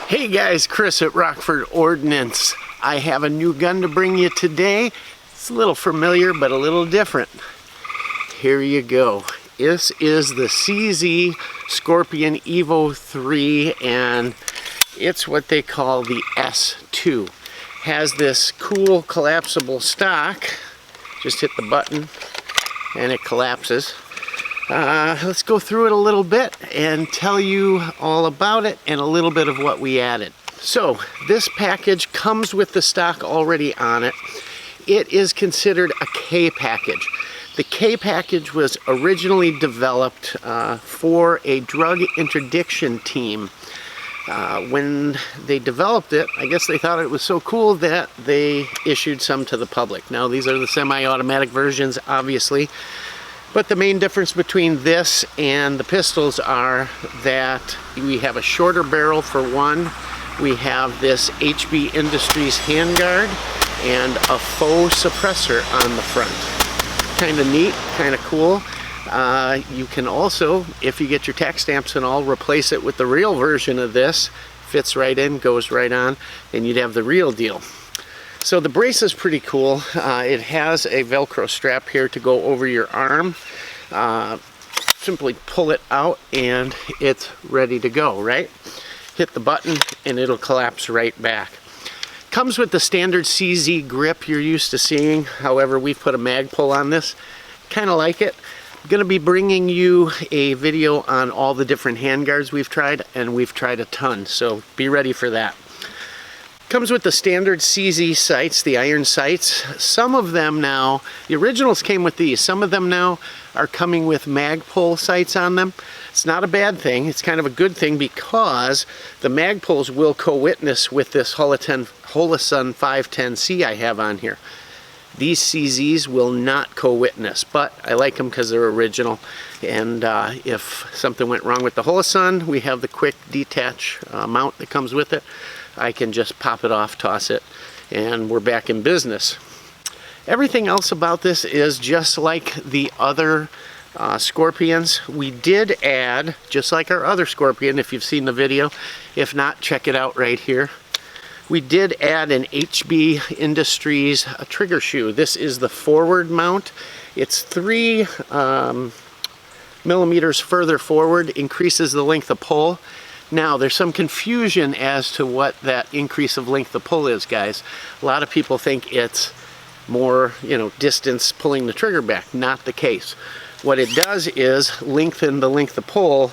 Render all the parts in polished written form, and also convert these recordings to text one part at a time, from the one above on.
Hey guys, Chris at Rockford Ordnance. I have a new gun to bring you today. It's a little familiar, but a little different. Here you go. This is the CZ Scorpion Evo 3, and it's what they call the S2. Has this cool collapsible stock. Just hit the button and it collapses. Let's go through it a little bit and tell you all about it and a little bit of what we added. So this package comes with the stock already on it. It is considered a K package. The K package was originally developed for a drug interdiction team. When they developed it, I guess they thought it was so cool that they issued some to the public. Now these are the semi-automatic versions, obviously. But the main difference between this and the pistols are that we have a shorter barrel for one. We have this HBI Industries handguard and a faux suppressor on the front. Kind of neat, kind of cool. You can also, if you get your tax stamps and all, replace it with the real version of this. Fits right in, goes right on, and you'd have the real deal. So the brace is pretty cool. It has a Velcro strap here to go over your arm. Simply pull it out and it's ready to go, right? Hit the button and it'll collapse right back. Comes with the standard CZ grip you're used to seeing. However, we've put a Magpul on this. Kind of like it. I'm going to be bringing you a video on all the different handguards we've tried, and we've tried a ton, so be ready for that. Comes with the standard CZ sights, the iron sights. Some of them now, the originals came with these. Some of them now are coming with Magpul sights on them. It's not a bad thing. It's kind of a good thing because the Magpuls will co-witness with this Holosun HS510c I have on here. These CZs will not co-witness, but I like them because they're original. And if something went wrong with the Holosun, we have the quick detach mount that comes with it. I can just pop it off, toss it, and we're back in business. Everything else about this is just like the other Scorpions. We did add, just like our other Scorpion, if you've seen the video. If not, check it out right here. We did add an HBI Industries trigger shoe. This is the forward mount. It's 3 millimeters further forward, increases the length of pull. Now, there's some confusion as to what that increase of length of pull is, guys. A lot of people think it's more, distance pulling the trigger back. Not the case. What it does is lengthen the length of pull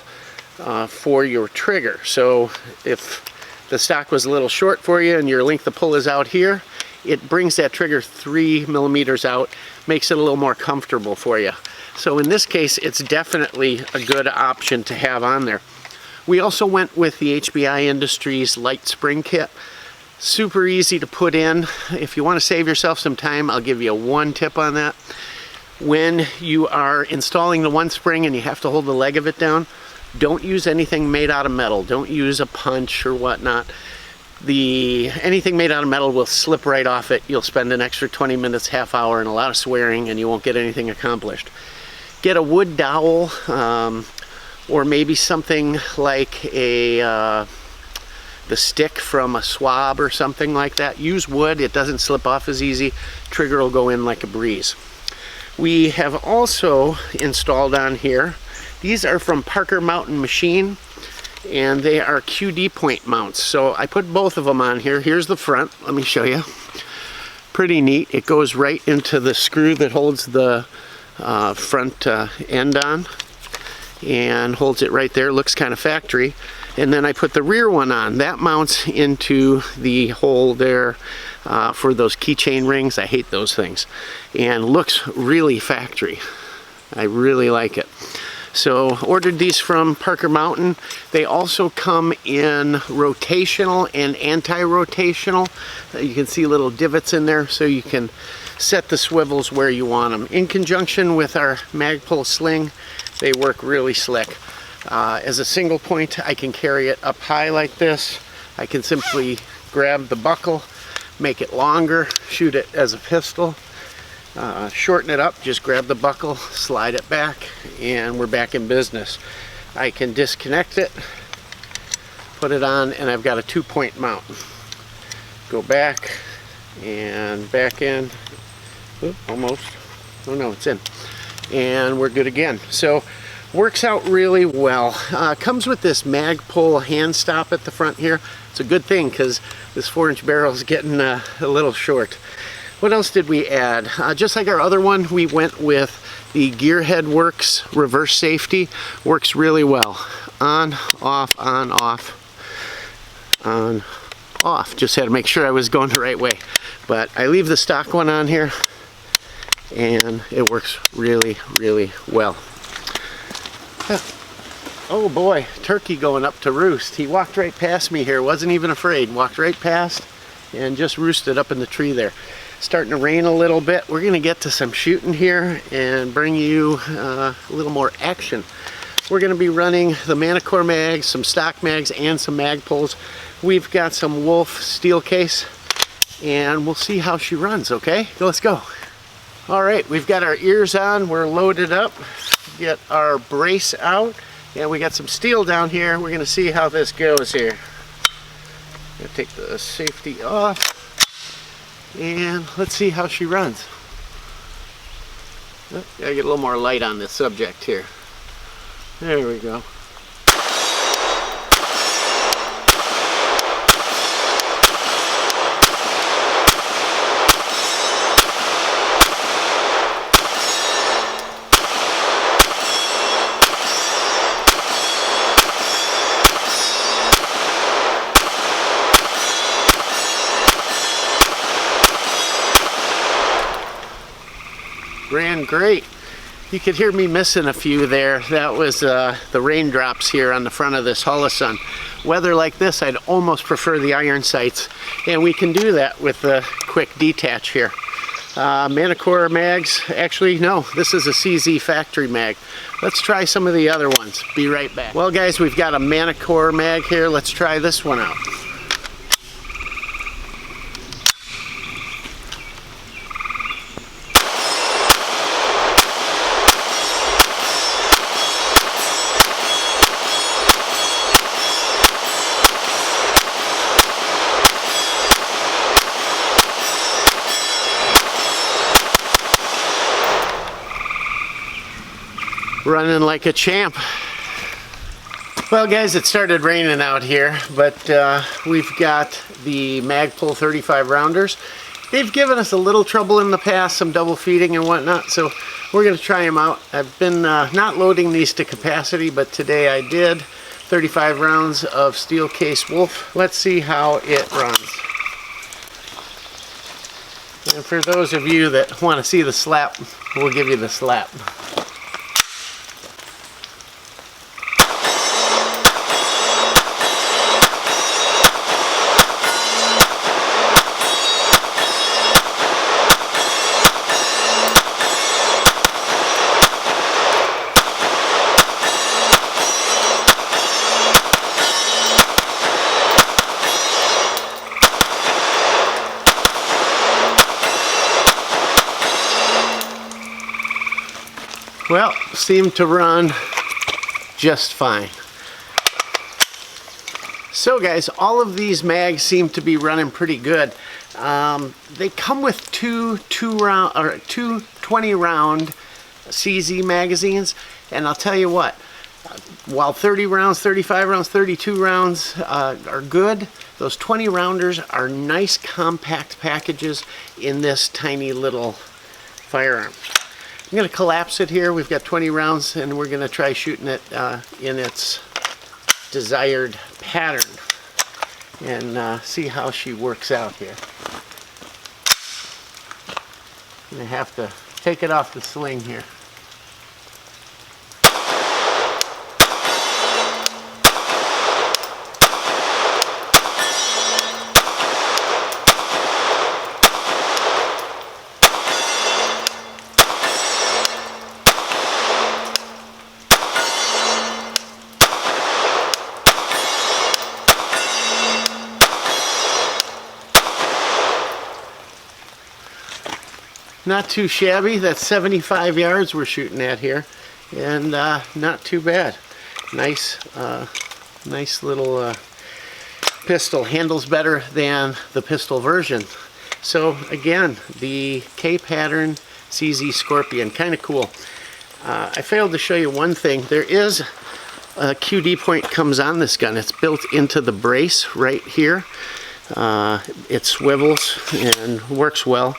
for your trigger. So if the stock was a little short for you and your length of pull is out here, it brings that trigger 3 millimeters out, makes it a little more comfortable for you. So in this case, it's definitely a good option to have on there. We also went with the HBI Industries light spring kit. Super easy to put in. If you want to save yourself some time, I'll give you one tip on that. When you are installing the one spring and you have to hold the leg of it down, don't use anything made out of metal. Don't use a punch or whatnot. Anything made out of metal will slip right off it. You'll spend an extra 20 minutes, half hour, and a lot of swearing, and you won't get anything accomplished. Get a wood dowel, or maybe something like the stick from a swab or something like that. Use wood. It doesn't slip off as easy. Trigger will go in like a breeze. We have also installed on here, these are from Parker Mountain Machine, and they are QD point mounts. So I put both of them on here. Here's the front. Let me show you. Pretty neat. It goes right into the screw that holds the front end on, and holds it right there. Looks kind of factory. And then I put the rear one on. That mounts into the hole there for those keychain rings. I hate those things. And looks really factory. I really like it. So ordered these from Parker Mountain. They also come in rotational and anti-rotational. You can see little divots in there so you can set the swivels where you want them. In conjunction with our Magpul sling, they work really slick. As a single point, I can carry it up high like this. I can simply grab the buckle, make it longer, shoot it as a pistol. Shorten it up, just grab the buckle, slide it back, and we're back in business. I can disconnect it, put it on, and I've got a 2-point mount. Go back and back in. Oop, almost. Oh no, it's in. And we're good again. So works out really well. Comes with this Magpul hand stop at the front here. It's a good thing because this 4-inch barrel is getting a little short. What else did we add? Just like our other one, we went with the Gearhead Works reverse safety. Works really well. On, off, on, off, on, off. Just had to make sure I was going the right way. But I leave the stock one on here, and it works really, really well. Oh boy, turkey going up to roost. He walked right past me here, wasn't even afraid. Walked right past and just roosted up in the tree there. Starting to rain a little bit. We're gonna get to some shooting here and bring you a little more action. We're gonna be running the Manticore mags, some stock mags, and some Magpuls. We've got some Wolf steel case, and we'll see how she runs, okay? Let's go. All right, we've got our ears on, we're loaded up. Get our brace out, and we got some steel down here. We're gonna see how this goes here. Gonna take the safety off, and let's see how she runs. Oh, gotta get a little more light on this subject here. There we go. Ran great. You could hear me missing a few there. That was the raindrops here on the front of this Holosun. Weather like this, I'd almost prefer the iron sights, and we can do that with the quick detach here. Manticore mags, actually no, this is a CZ factory mag. Let's try some of the other ones. Be right back. Well guys, we've got a Manticore mag here. Let's try this one out. Running like a champ. Well guys, it started raining out here, but we've got the Magpul 35 rounders. They've given us a little trouble in the past, some double feeding and whatnot, so we're going to try them out. I've been not loading these to capacity, but today I did. 35 rounds of steel case Wolf. Let's see how it runs. And for those of you that want to see the slap, we'll give you the slap. Well, seemed to run just fine. So guys, all of these mags seem to be running pretty good. They come with two 20 round CZ magazines, and I'll tell you what, while 30 rounds, 35 rounds, 32 rounds are good, those 20 rounders are nice compact packages in this tiny little firearm. I'm going to collapse it here. We've got 20 rounds, and we're going to try shooting it in its desired pattern and see how she works out here. I'm going to have to take it off the sling here. Not too shabby. That's 75 yards we're shooting at here, and not too bad. Nice, nice little pistol handles better than the pistol version. So again, the K pattern CZ Scorpion, kind of cool. I failed to show you one thing. There is a QD point comes on this gun. It's built into the brace right here. It swivels and works well.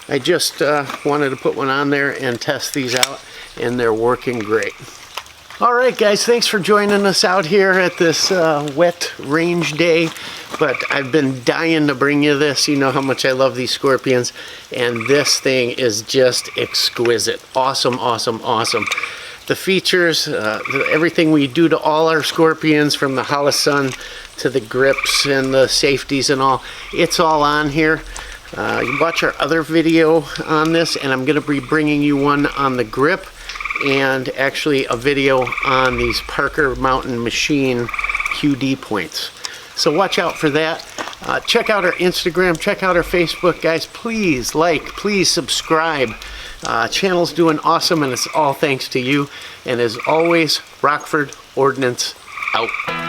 I just wanted to put one on there and test these out, and they're working great. Alright guys, thanks for joining us out here at this wet range day, but I've been dying to bring you this. You know how much I love these Scorpions, and this thing is just exquisite. Awesome, awesome, awesome. The features, everything we do to all our Scorpions, from the Holosun to the grips and the safeties and all, it's all on here. You can watch our other video on this, and I'm going to be bringing you one on the grip, and actually a video on these Parker Mountain Machine QD points. So watch out for that. Check out our Instagram, check out our Facebook, guys. Please like, please subscribe. Channel's doing awesome, and it's all thanks to you. And as always, Rockford Ordnance out.